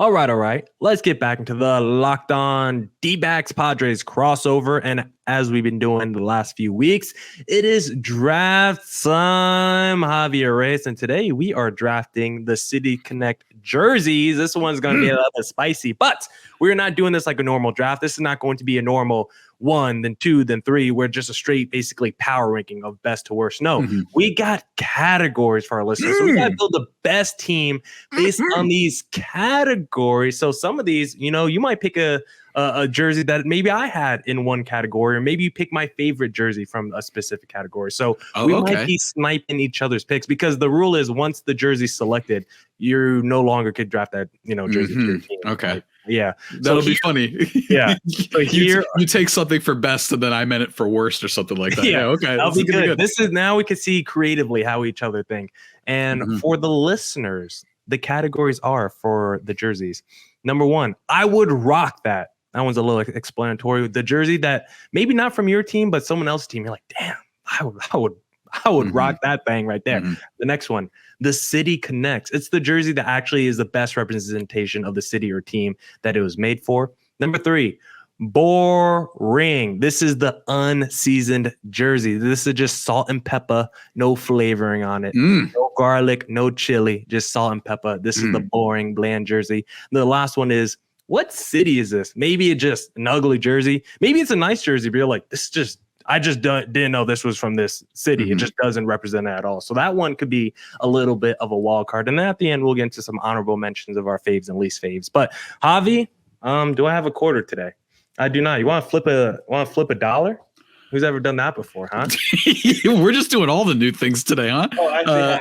All right. Let's get back into the Locked On D-backs Padres crossover. And as we've been doing the last few weeks, it is draft time, Javier Reyes. And today we are drafting the City Connect jerseys. This one's going to be a little bit spicy, but we're not doing this like a normal draft. This is not going to be a normal 1, then 2, then 3. We're just a straight, basically power ranking of best to worst. No, we got categories for our listeners. So we got to build the best team based on these categories. So some of these, you might pick a jersey that maybe I had in one category, or maybe you pick my favorite jersey from a specific category. So might be sniping each other's picks, because the rule is once the jersey's selected, you no longer could draft that, jersey to your team. Okay. Yeah. That'll be funny. Yeah. So here you take something for best and then I meant it for worst or something like that. Yeah. Okay. That'll be good. This is now we can see creatively how each other think. And for the listeners, the categories are for the jerseys. Number 1, I would rock that. That one's a little explanatory. The jersey that maybe not from your team, but someone else's team. You're like, damn, I would rock that thing right there. The next one, the City Connects. It's the jersey that actually is the best representation of the city or team that it was made for. Number 3, boring. This is the unseasoned jersey. This is just salt and pepper, no flavoring on it. No garlic, no chili, just salt and pepper. This is the boring, bland jersey. The last one is, what city is this? Maybe it's just an ugly jersey. Maybe it's a nice jersey, but you're like, I just didn't know this was from this city. It just doesn't represent it at all. So that one could be a little bit of a wild card. And then at the end, we'll get into some honorable mentions of our faves and least faves. But Javi, do I have a quarter today? I do not. You want to flip a dollar? Who's ever done that before, huh? We're just doing all the new things today, huh? Oh,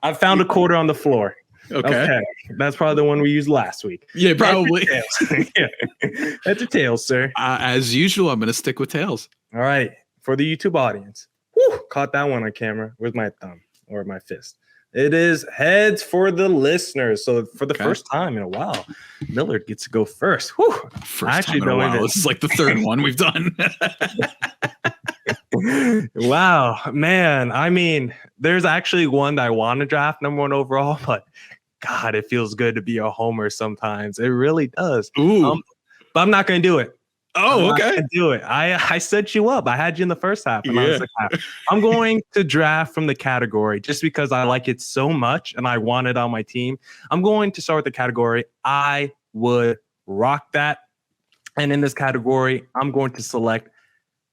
I found a quarter on the floor. Okay. That's probably the one we used last week. Yeah, probably. That's a tails, sir. As usual, I'm going to stick with tails. All right. For the YouTube audience. Whew, caught that one on camera. Where's my thumb or my fist? It is heads for the listeners. So for the first time in a while, Millard gets to go first. Whew. First time in a while. This is like the third one we've done. Wow, man. I mean, there's actually one that I want to draft number 1 overall, but God, it feels good to be a homer sometimes. It really does. But I'm not going to do it. Oh, okay. Do it. I set you up. I had you in the first half. And I was like, I'm going to draft from the category just because I like it so much and I want it on my team. I'm going to start with the category. I would rock that. And in this category, I'm going to select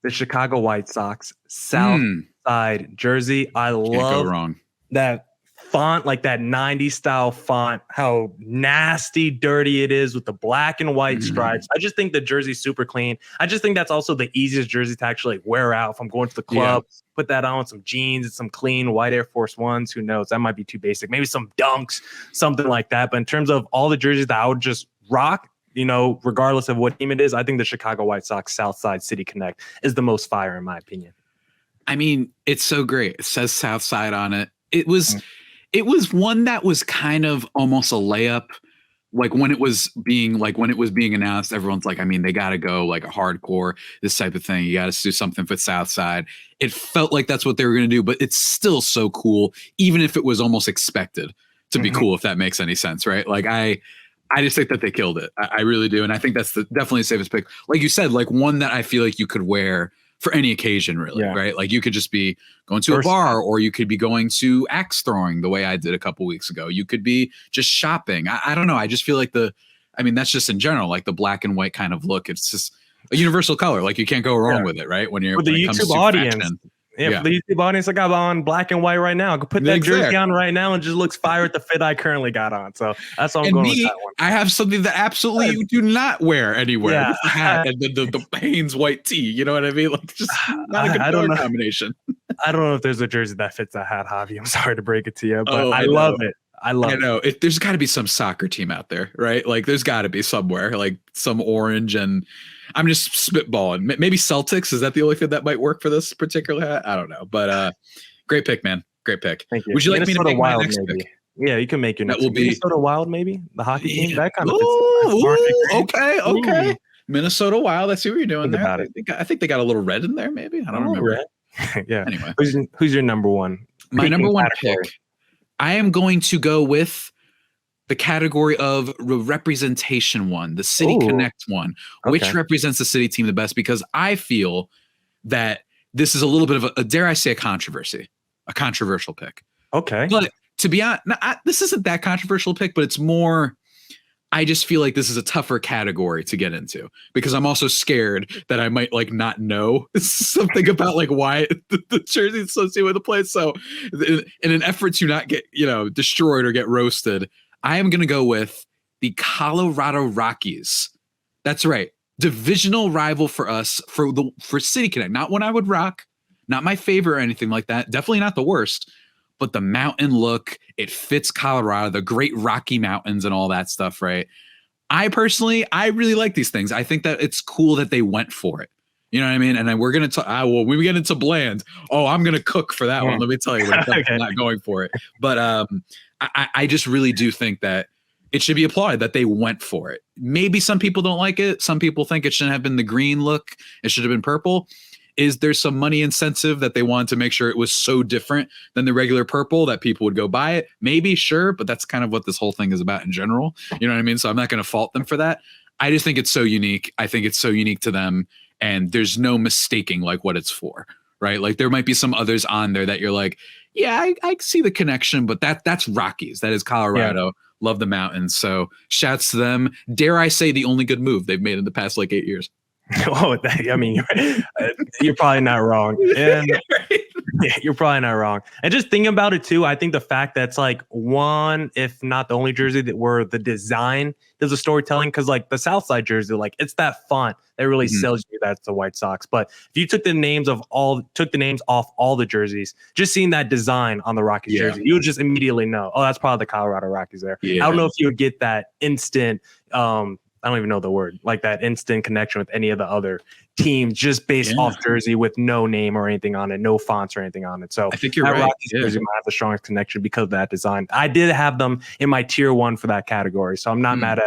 the Chicago White Sox South Side jersey. I love that font, like that 90s style font, how nasty, dirty it is with the black and white stripes. I just think the jersey's super clean. I just think that's also the easiest jersey to actually wear out. If I'm going to the club, put that on with some jeans and some clean white Air Force Ones. Who knows? That might be too basic. Maybe some Dunks, something like that. But in terms of all the jerseys that I would just rock, regardless of what team it is, I think the Chicago White Sox Southside City Connect is the most fire in my opinion. I mean, it's so great. It says Southside on it. It was one that was kind of almost a layup. Like when it was being announced, everyone's like, I mean, they got to go like a hardcore, this type of thing. You got to do something for Southside. It felt like that's what they were going to do, but it's still so cool, even if it was almost expected to be cool, if that makes any sense, right? Like I just think that they killed it. I really do. And I think that's definitely the safest pick. Like you said, like one that I feel like you could wear for any occasion, really, right? Like you could just be going to a bar, or you could be going to axe throwing the way I did a couple weeks ago. You could be just shopping. I don't know. I just feel like that's just in general, like the black and white kind of look. It's just a universal color. Like you can't go wrong with it, right? When you're with the YouTube audience. Fashion. Yeah, for the YouTube audience, I got on black and white right now. I could put that jersey on right now and just looks fire at the fit I currently got on. So that's all I'm going with that one. I have something that absolutely you do not wear anywhere. Yeah. With the hat and the Hanes white tee. You know what I mean? Like just not a good color combination. I don't know if there's a jersey that fits that hat, Javi. I'm sorry to break it to you, but I love it. I know. There's got to be some soccer team out there, right? Like there's got to be somewhere, like some orange, and I'm just spitballing. Maybe Celtics. Is that the only thing that might work for this particular hat? I don't know. But great pick, man. Great pick. Thank you. Would you like me to make my next pick? Yeah, you can make your next. That will be Minnesota Wild, maybe the hockey team. That kind of fits. Okay. Minnesota Wild. I see what you're doing there. I think they got a little red in there. Maybe I don't remember. Yeah. Anyway, who's your number one? My number one pick. I am going to go with the category of representation one, the City Ooh, Connect one, which okay. represents the city team the best, because I feel that this is a little bit of a dare I say, a controversial pick. Okay. But to be honest, this isn't that controversial pick, but it's more, I just feel like this is a tougher category to get into, because I'm also scared that I might like not know something about like why the jersey is associated with the place. So in an effort to not get, destroyed or get roasted, I am going to go with the Colorado Rockies. That's right. Divisional rival for us for City Connect. Not one I would rock, not my favorite or anything like that. Definitely not the worst. But the mountain look, it fits Colorado, the great Rocky Mountains and all that stuff, right? I really like these things. I think that it's cool that they went for it. You know what I mean? And then we're going to talk, when we get into bland, I'm going to cook for that one. Let me tell you, when I'm not going for it. But I just really do think that it should be applauded that they went for it. Maybe some people don't like it. Some people think it shouldn't have been the green look. It should have been purple. Is there some money incentive that they wanted to make sure it was so different than the regular purple that people would go buy it? Maybe, sure, but that's kind of what this whole thing is about in general. You know what I mean? So I'm not going to fault them for that. I just think it's so unique. I think it's so unique to them, and there's no mistaking like what it's for, right? Like there might be some others on there that you're like, yeah, I see the connection, but that's Rockies. That is Colorado. Yeah. Love the mountains. So shouts to them. Dare I say the only good move they've made in the past like 8 years. Oh, I mean, you're probably not wrong. And yeah, you're probably not wrong. And just thinking about it too, I think the fact that's like one, if not the only jersey that where the design does the storytelling, because like the Southside jersey, like it's that font that really sells you that's the White Sox. But if you took the names off all the jerseys, just seeing that design on the Rockies jersey, you would just immediately know, oh, that's probably the Colorado Rockies there. I don't know if you would get that instant I don't even know the word, like that instant connection with any of the other teams just based off jersey with no name or anything on it, no fonts or anything on it. So I think you're right. Rockies jersey might have the strongest connection because of that design. I did have them in my tier 1 for that category, so I'm not mad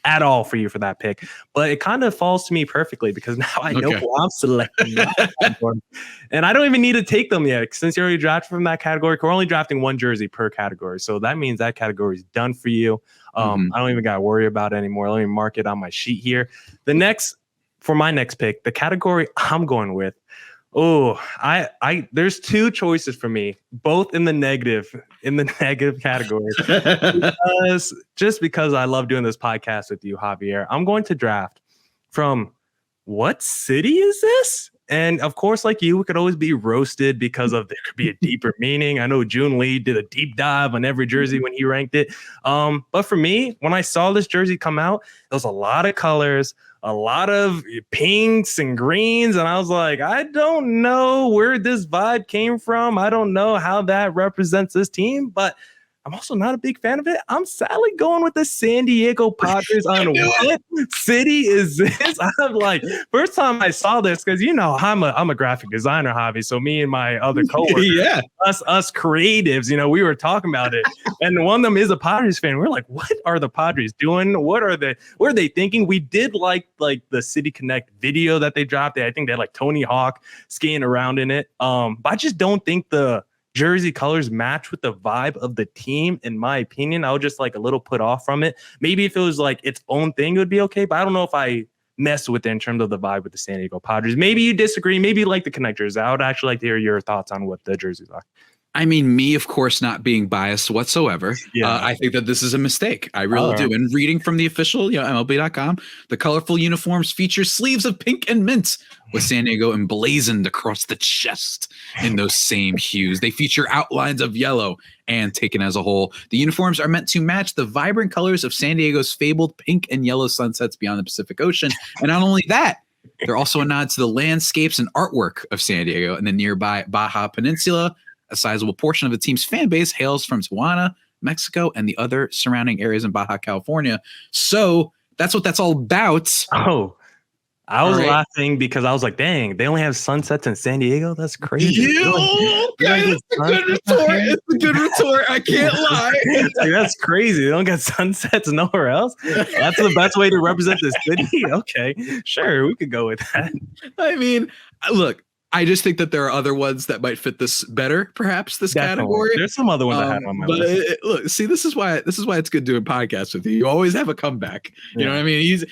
at all for you for that pick, but it kind of falls to me perfectly because now I know who I'm selecting. And I don't even need to take them yet since you already drafted from that category. We're only drafting one jersey per category, so that means that category is done for you. I don't even got to worry about it anymore. Let me mark it on my sheet here. For my next pick, the category I'm going with. Oh, there's two choices for me, both in the negative category. because I love doing this podcast with you, Javier. I'm going to draft from what city is this? And of course, like you, we could always be roasted because there could be a deeper meaning. I know June Lee did a deep dive on every jersey when he ranked it. But for me, when I saw this jersey come out, there was a lot of colors, a lot of pinks and greens. And I was like, I don't know where this vibe came from. I don't know how that represents this team, but I'm also not a big fan of it. I'm sadly going with the San Diego Padres on what city is this? I'm like, first time I saw this, because I'm a graphic designer, Javi. So me and my other coworkers, us creatives, we were talking about it. And one of them is a Padres fan. We're like, what are the Padres doing? What are they thinking? We did like the City Connect video that they dropped. I think they had like Tony Hawk skating around in it. But I just don't think the jersey colors match with the vibe of the team. In my opinion, I was just like a little put off from it. Maybe if it was like its own thing, it would be okay. But I don't know if I mess with it in terms of the vibe with the San Diego Padres. Maybe you disagree. Maybe you like the connectors. I would actually like to hear your thoughts on what the jerseys are. I mean, me, of course, not being biased whatsoever. I think that this is a mistake. I really do. And reading from the official, MLB.com, the colorful uniforms feature sleeves of pink and mint with San Diego emblazoned across the chest in those same hues. They feature outlines of yellow, and taken as a whole, the uniforms are meant to match the vibrant colors of San Diego's fabled pink and yellow sunsets beyond the Pacific Ocean. And not only that, they're also a nod to the landscapes and artwork of San Diego and the nearby Baja Peninsula. A sizable portion of the team's fan base hails from Tijuana, Mexico, and the other surrounding areas in Baja California. So that's what that's all about. Oh, I was laughing because I was like, dang, they only have sunsets in San Diego? That's crazy. It's a good retort. It's a good retort. I can't lie. That's crazy. They don't get sunsets nowhere else? That's the best way to represent the city? Okay, sure. We could go with that. I mean, look, I just think that there are other ones that might fit this better, perhaps this category. There's some other ones I had on my list. Look, see, this is why it's good doing podcasts with you. You always have a comeback. You know what I mean? He's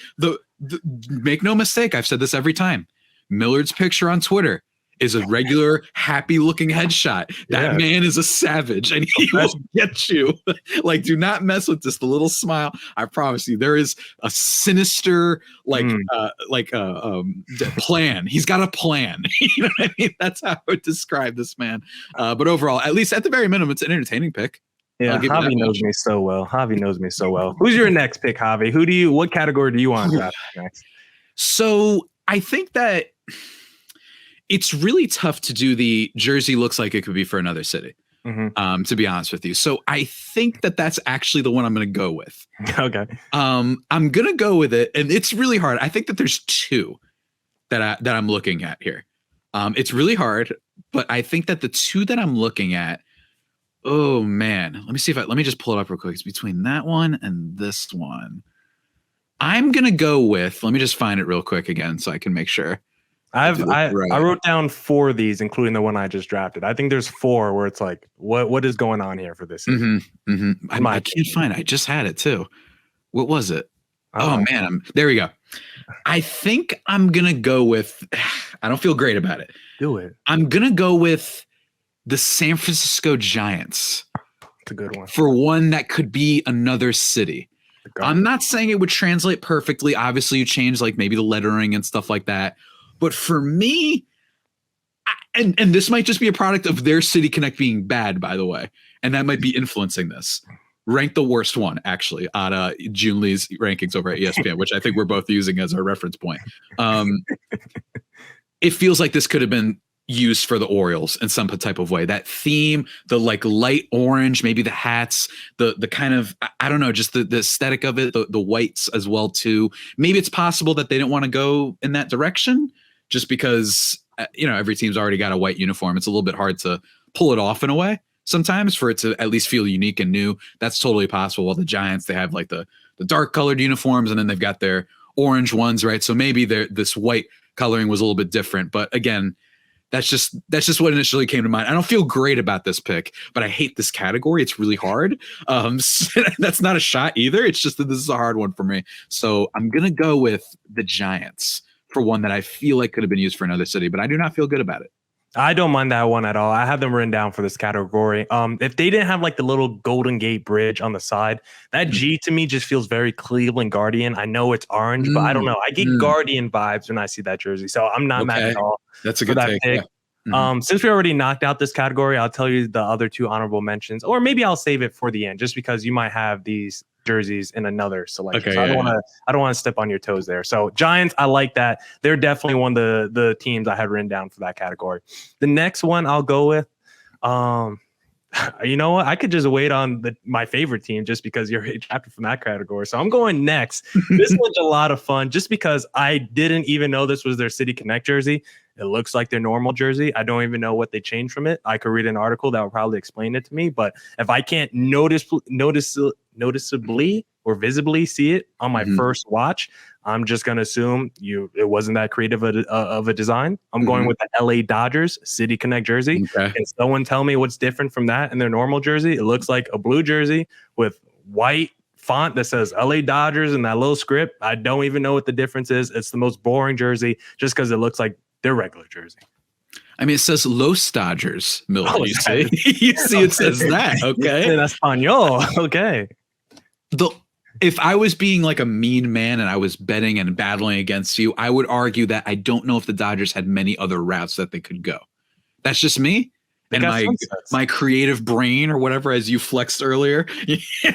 make no mistake. I've said this every time. Millard's picture on Twitter is a regular happy looking headshot. That man is a savage and he will get you. Like, do not mess with this. The little smile. I promise you, there is a sinister, plan. He's got a plan. You know what I mean? That's how I would describe this man. But overall, at least at the very minimum, it's an entertaining pick. Yeah, Javi knows me so well. Who's your next pick, Javi? What category do you want to draft next? So I think that it's really tough to do the jersey looks like it could be for another city, to be honest with you. So I think that that's actually the one I'm going to go with. Okay. I'm going to go with it. And it's really hard. I think that there's two that I'm looking at here. It's really hard, but I think that the two that I'm looking at, oh man, let me just pull it up real quick. It's between that one and this one. I'm going to go with, let me just find it real quick again so I can make sure. I wrote down 4 of these, including the one I just drafted. I think there's 4 where it's like, what is going on here for this? I can't find it. I just had it too. What was it? Oh man, there we go. I think I'm going to go with, I don't feel great about it. Do it. I'm going to go with the San Francisco Giants. It's a good one. For one that could be another city. I'm not saying it would translate perfectly. Obviously, you change like maybe the lettering and stuff like that. But for me, and this might just be a product of their City Connect being bad, by the way, and that might be influencing this. Rank the worst one, actually, on June Lee's rankings over at ESPN, which I think we're both using as our reference point. It feels like this could have been used for the Orioles in some type of way. That theme, the like light orange, maybe the hats, the kind of, I don't know, just the aesthetic of it, the whites as well too. Maybe it's possible that they didn't want to go in that direction just because, every team's already got a white uniform. It's a little bit hard to pull it off in a way sometimes for it to at least feel unique and new. That's totally possible. Well, the Giants, they have like the dark colored uniforms and then they've got their orange ones, right? So maybe this white coloring was a little bit different, but again, that's just what initially came to mind. I don't feel great about this pick, but I hate this category. It's really hard. That's not a shot either. It's just that this is a hard one for me. So I'm going to go with the Giants for one that I feel like could have been used for another city, but I do not feel good about it. I don't mind that one at all. I have them written down for this category. If they didn't have like the little Golden Gate Bridge on the side, that G to me just feels very Cleveland Guardian. I know it's orange, but I don't know. I get Guardian vibes when I see that jersey. So I'm not mad at all. That's a good take. Yeah. Since we already knocked out this category, I'll tell you the other 2 honorable mentions, or maybe I'll save it for the end, just because you might have these jerseys in another selection. Okay, so I don't want to step on your toes there. So Giants, I like that. They're definitely one of the teams I had written down for that category. The next one I'll go with, you know what? I could just wait on my favorite team just because you're drafted from that category. So I'm going next. This one's a lot of fun just because I didn't even know this was their City Connect jersey. It looks like their normal jersey. I don't even know what they changed from it. I could read an article that will probably explain it to me. But if I can't noticeably or visibly see it on my first watch, I'm just going to assume it wasn't that creative of a design. I'm going with the LA Dodgers City Connect jersey. Okay. Can someone tell me what's different from that in their normal jersey? It looks like a blue jersey with white font that says LA Dodgers and that little script. I don't even know what the difference is. It's the most boring jersey just because it looks like their regular jersey. I mean, it says Los Dodgers, Miller. You see, it says that. Okay, in Espanol. Okay. If I was being like a mean man and I was betting and battling against you, I would argue that I don't know if the Dodgers had many other routes that they could go. That's just me. And my creative brain or whatever, as you flexed earlier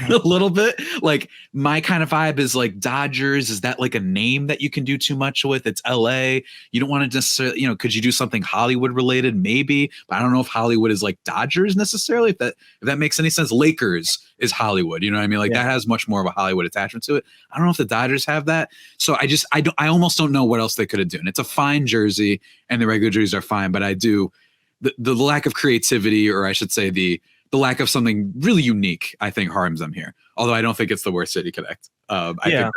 a little bit, like my kind of vibe is like Dodgers. Is that like a name that you can do too much with? It's LA. You don't want to necessarily, could you do something Hollywood related? Maybe, but I don't know if Hollywood is like Dodgers necessarily. If that makes any sense. Lakers is Hollywood. You know what I mean? Like that has much more of a Hollywood attachment to it. I don't know if the Dodgers have that. So I almost don't know what else they could have done. It's a fine jersey and the regular jerseys are fine, but I do. The lack of creativity, or I should say the lack of something really unique, I think harms them here. Although I don't think it's the worst City Connect. I think that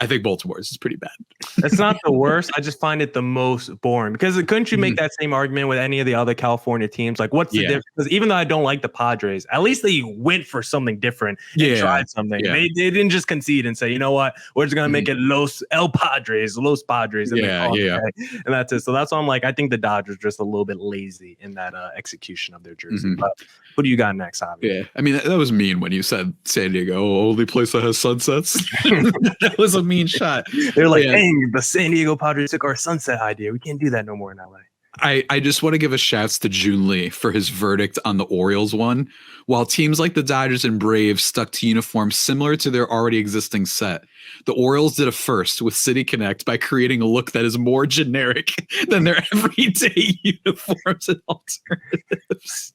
I think Baltimore's is pretty bad. It's not the worst. I just find it the most boring because couldn't you make that same argument with any of the other California teams? Like, what's the difference? Because even though I don't like the Padres, at least they went for something different and tried something. Yeah. They didn't just concede and say, you know what, we're just gonna make it Los Padres, and and that's it. So that's why I'm like, I think the Dodgers are just a little bit lazy in that execution of their jersey. But what do you got next, Javier? Yeah, I mean that was mean when you said San Diego, only place that has sunsets. That was a mean shot. They're like, dang, the San Diego Padres took our sunset idea. We can't do that no more in LA. I just want to give a shouts to June Lee for his verdict on the Orioles one. While teams like the Dodgers and Braves stuck to uniforms similar to their already existing set, the Orioles did a first with City Connect by creating a look that is more generic than their everyday uniforms and alternatives.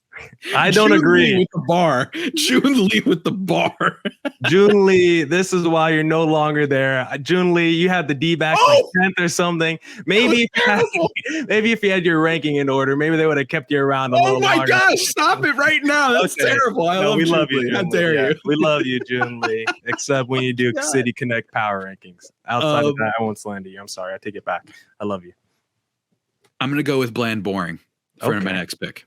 I don't agree. Lee with the bar. June Lee with the bar. June Lee, this is why you're no longer there. June Lee, you had the D-backs like 10th or something. Maybe if you had your ranking in order, maybe they would have kept you around a little longer. Oh my gosh, stop it right now. That's terrible. We love you. How dare you? We love you, June Lee, except when you do City Connect power rankings. Outside of that, I won't slander you. I'm sorry. I take it back. I love you. I'm going to go with bland boring for my next pick.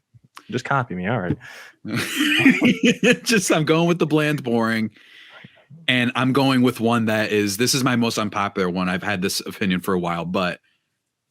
Just copy me. All right. I'm going with the bland boring. And I'm going with one this is my most unpopular one. I've had this opinion for a while, but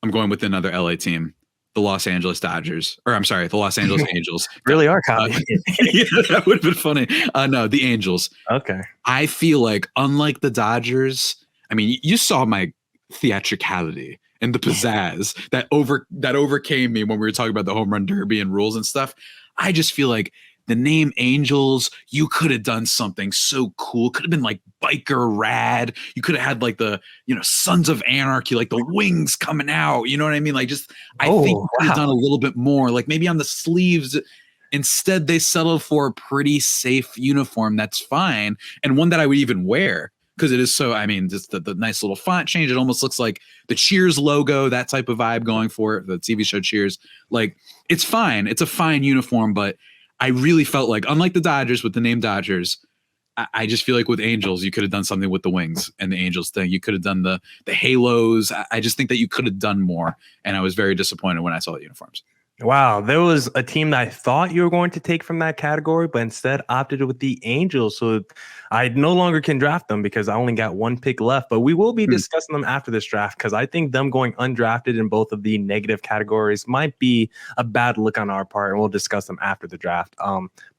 I'm going with another LA team, the Los Angeles Dodgers. Or I'm sorry, the Los Angeles Angels. Really are copying. Yeah, that would have been funny. No, the Angels. Okay. I feel like unlike the Dodgers, I mean, you saw my theatricality and the pizzazz that overcame me when we were talking about the home run derby and rules and stuff. I just feel like the name Angels, you could have done something so cool. Could have been like biker rad. You could have had like the, Sons of Anarchy, like the wings coming out. You know what I mean? Like I think you could have done a little bit more, like maybe on the sleeves. Instead, they settled for a pretty safe uniform. That's fine. And one that I would even wear. Because it is so, I mean, just the nice little font change. It almost looks like the Cheers logo, that type of vibe going for it, the TV show Cheers. Like, it's fine. It's a fine uniform, but I really felt like, unlike the Dodgers with the name Dodgers, I just feel like with Angels, you could have done something with the wings and the Angels thing. You could have done the halos. I just think that you could have done more. And I was very disappointed when I saw the uniforms. Wow, there was a team that I thought you were going to take from that category, but instead opted with the Angels. So I no longer can draft them because I only got one pick left. But we will be discussing them after this draft because I think them going undrafted in both of the negative categories might be a bad look on our part, and we'll discuss them after the draft.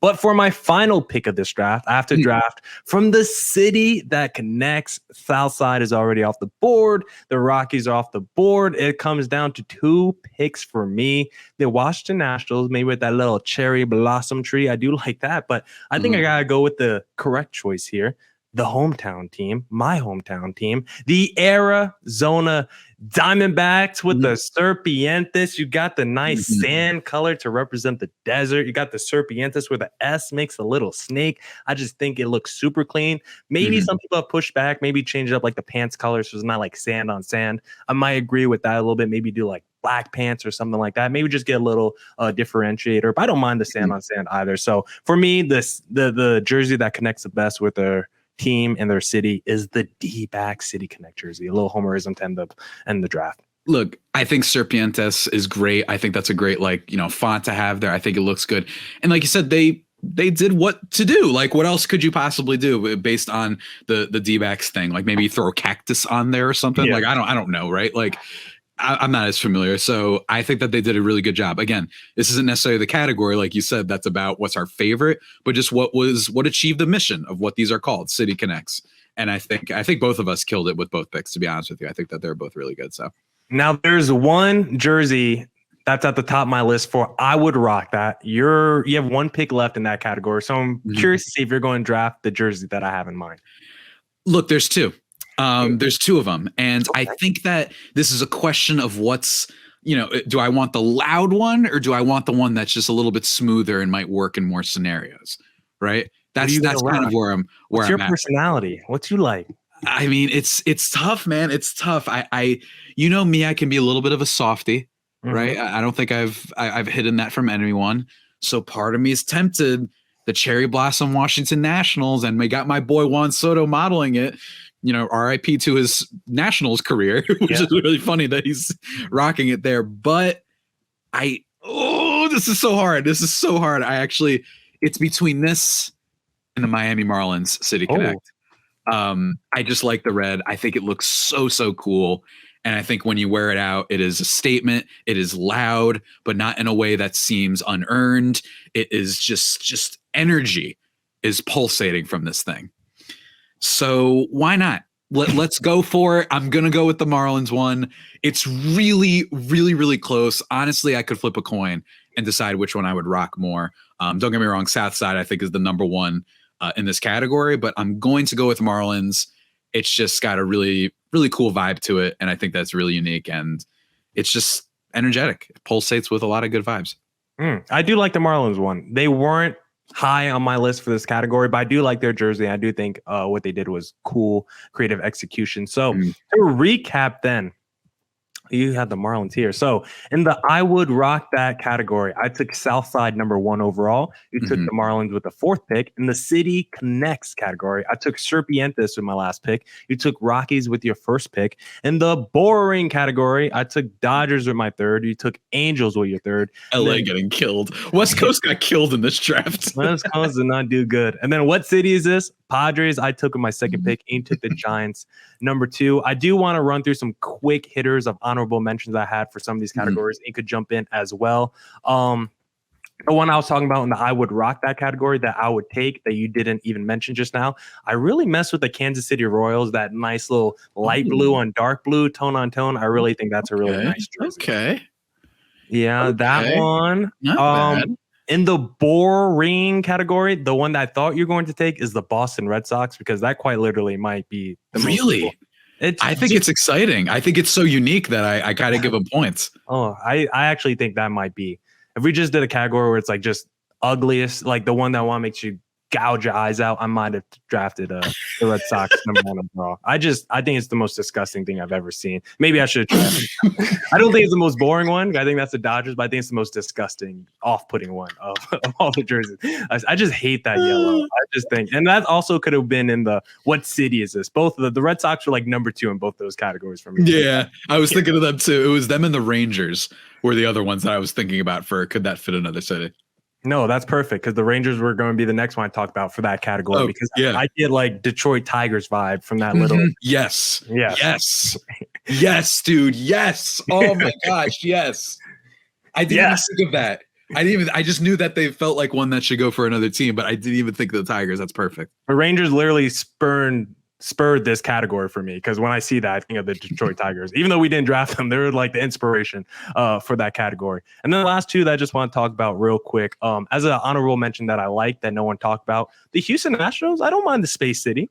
But for my final pick of this draft, I have to draft from the city that connects. Southside is already off the board. The Rockies are off the board. It comes down to two picks for me. The Washington Nationals, maybe with that little cherry blossom tree. I do like that, but I think I got to go with the correct choice here. The hometown team, my hometown team, the Arizona Diamondbacks with the Serpientes. You got the nice sand color to represent the desert. You got the Serpientes where the S makes a little snake. I just think it looks super clean. Maybe some people have pushed back, maybe change it up like the pants color so it's not like sand on sand. I might agree with that a little bit. Maybe do like black pants or something like that. Maybe just get a little differentiator. But I don't mind the sand on sand either. So for me, the jersey that connects the best with their team and their city is the D-backs City Connect jersey. A little homerism to end the draft. Look, I think Serpientes is great. I think that's a great font to have there. I think it looks good. And like you said, they did what to do. Like, what else could you possibly do based on the D-backs thing? Like maybe throw a cactus on there or something. Yeah. Like I don't know, right? Like I'm not as familiar. So I think that they did a really good job. Again, this isn't necessarily the category, like you said, that's about what's our favorite, but just what achieved the mission of what these are called, City Connects. And I think both of us killed it with both picks, to be honest with you. I think that they're both really good. So now there's one jersey that's at the top of my list for I would rock that. You have one pick left in that category. So I'm curious to see if you're going to draft the jersey that I have in mind. Look, there's two. There's two of them. And I think that this is a question of what's, do I want the loud one or do I want the one that's just a little bit smoother and might work in more scenarios? Right. That's kind of where What's your personality? What's you like? I mean, it's tough, man. It's tough. I me, I can be a little bit of a softie, right? I don't think I've hidden that from anyone. So part of me is tempted. The Cherry Blossom Washington Nationals, and we got my boy Juan Soto modeling it. RIP to his Nationals career, which is really funny that he's rocking it there. But this is so hard. This is so hard. It's between this and the Miami Marlins City Connect. I just like the red. I think it looks so cool. And I think when you wear it out, it is a statement. It is loud, but not in a way that seems unearned. It is just energy is pulsating from this thing. So why not? Let's go for it. I'm going to go with the Marlins one. It's really close. Honestly, I could flip a coin and decide which one I would rock more. Don't get me wrong. Southside, I think, is the number one in this category, but I'm going to go with Marlins. It's just got a really cool vibe to it. And I think that's really unique. And it's just energetic. It pulsates with a lot of good vibes. I do like the Marlins one. They weren't high on my list for this category, but I do like their jersey. I do think what they did was cool, creative execution. So to recap then, you had the Marlins here. So in the I would rock that category, I took Southside number 1 overall. You took the Marlins with the 4th pick. In the City Connects category, I took Serpientes with my last pick. You took Rockies with your 1st pick. In the boring category, I took Dodgers with my 3rd. You took Angels with your 3rd. LA getting killed. West Coast got killed in this draft. West Coast did not do good. And then what city is this? Padres, I took with my 2nd pick. Ian took the Giants, number 2. I do want to run through some quick hitters of honorable mentions I had for some of these categories. Ian could jump in as well. The one I was talking about in the I would rock that category that I would take that you didn't even mention just now. I really mess with the Kansas City Royals, that nice little light blue on dark blue, tone on tone. I really think that's a really nice jersey. Okay. Yeah, that one. Not bad. In the boring category, the one that I thought you're going to take is the Boston Red Sox, because that quite literally might be the really. Most cool. I think it's exciting. I think it's so unique that I got to give them points. I actually think that might be. If we just did a category where it's like just ugliest, like the one that one makes you gouge your eyes out, I might have drafted the Red Sox number 1 overall. I think it's the most disgusting thing I've ever seen. Maybe I should have drafted it. I don't think it's the most boring one. I think that's the Dodgers, but I think it's the most disgusting, off-putting one of all the jerseys. I just hate that yellow. I just think, and that also could have been in the what city is this? Both of the Red Sox were like number 2 in both those categories for me. Yeah, I was thinking of them too. It was them and the Rangers were the other ones that I was thinking about for could that fit another city. No, that's perfect, because the Rangers were going to be the next one I talk about for that category, because I get like Detroit Tigers vibe from that little. Yes, dude. Yes. Oh my gosh. Yes. I didn't even think of that. I just knew that they felt like one that should go for another team, but I didn't even think of the Tigers. That's perfect. The Rangers literally spurred this category for me, because when I see that, I think of the Detroit Tigers. Even though we didn't draft them, they were like the inspiration for that category. And then the last two that I just want to talk about real quick, as an honorable mention that I like that no one talked about, the Houston Astros. I don't mind the Space City.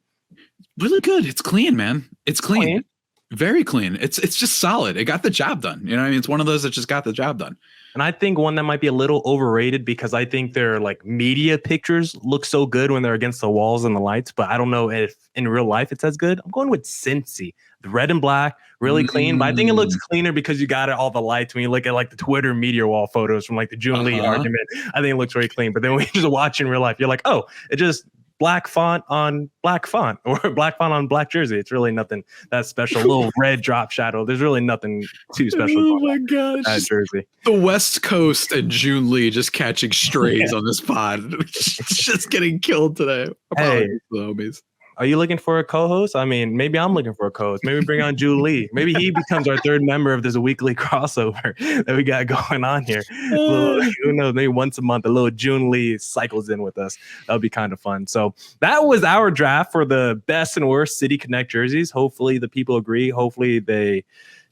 Really good. It's clean, man. It's clean. Very clean. It's just solid. It got the job done. You know what I mean? It's one of those that just got the job done. And I think one that might be a little overrated, because I think their like media pictures look so good when they're against the walls and the lights, but I don't know if in real life it's as good. I'm going with Cincy. The red and black, really clean, but I think it looks cleaner because you got all the lights. When you look at like the Twitter media wall photos from like the June Lee argument, I think it looks very clean. But then when you just watch in real life, you're like, oh, it just black font on black font, or black font on black jersey. It's really nothing that special. A little red drop shadow. There's really nothing too special. Oh my gosh. That jersey. The West Coast and June Lee just catching strays on this pod. Just getting killed today. Hey, the homies. Are you looking for a co-host? I mean, maybe I'm looking for a co-host. Maybe bring on June Lee. Maybe he becomes our third member of this weekly crossover that we got going on here. Who knows? Maybe once a month, a little June Lee cycles in with us. That'll be kind of fun. So that was our draft for the best and worst City Connect jerseys. Hopefully the people agree. Hopefully they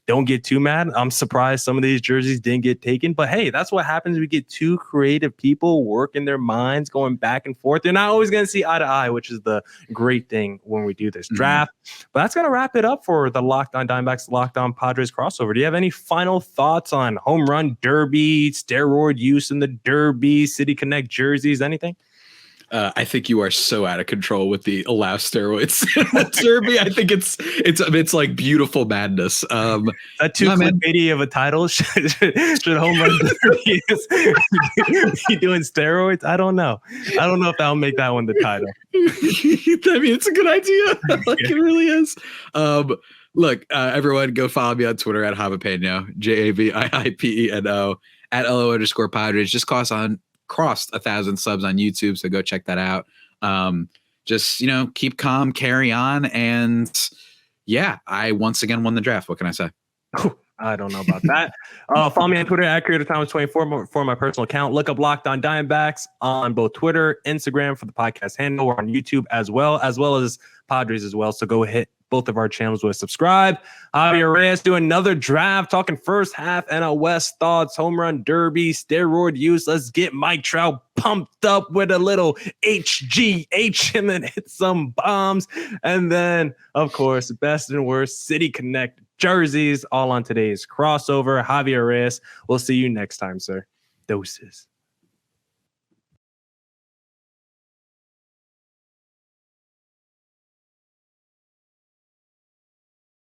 don't get too mad. I'm surprised some of these jerseys didn't get taken, but hey, that's what happens. We get two creative people working their minds, going back and forth. They're not always going to see eye to eye, which is the great thing when we do this draft. But that's going to wrap it up for the Locked On Diamondbacks, Locked On Padres crossover. Do you have any final thoughts on home run derby, steroid use in the derby, City Connect jerseys, anything? I think you are so out of control with the allow steroids in Derby. I think it's like beautiful madness. That too clickbaity of a title. Should home run derby be doing steroids? I don't know. I don't know if that'll make that one the title. I mean, it's a good idea. Like it really is. Look, everyone, go follow me on Twitter at Javipeno, JAVIIPENO, at LO_Padres. Just crossed 1,000 subs on YouTube, so go check that out. Just keep calm, carry on, and yeah, I once again won the draft. What can I say? I don't know about that. Follow me on Twitter at CreatorThomas24 for my personal account. Look up Locked On Diamondbacks on both Twitter, Instagram for the podcast handle, or on YouTube as well as Padres as well. So go hit both of our channels with subscribe. Javier Reyes do another draft, talking first half NL West thoughts, home run derby, steroid use. Let's get Mike Trout pumped up with a little HGH and then hit some bombs. And then, of course, best and worst City Connect jerseys all on today's crossover. Javier Reyes, we'll see you next time, sir. Doses.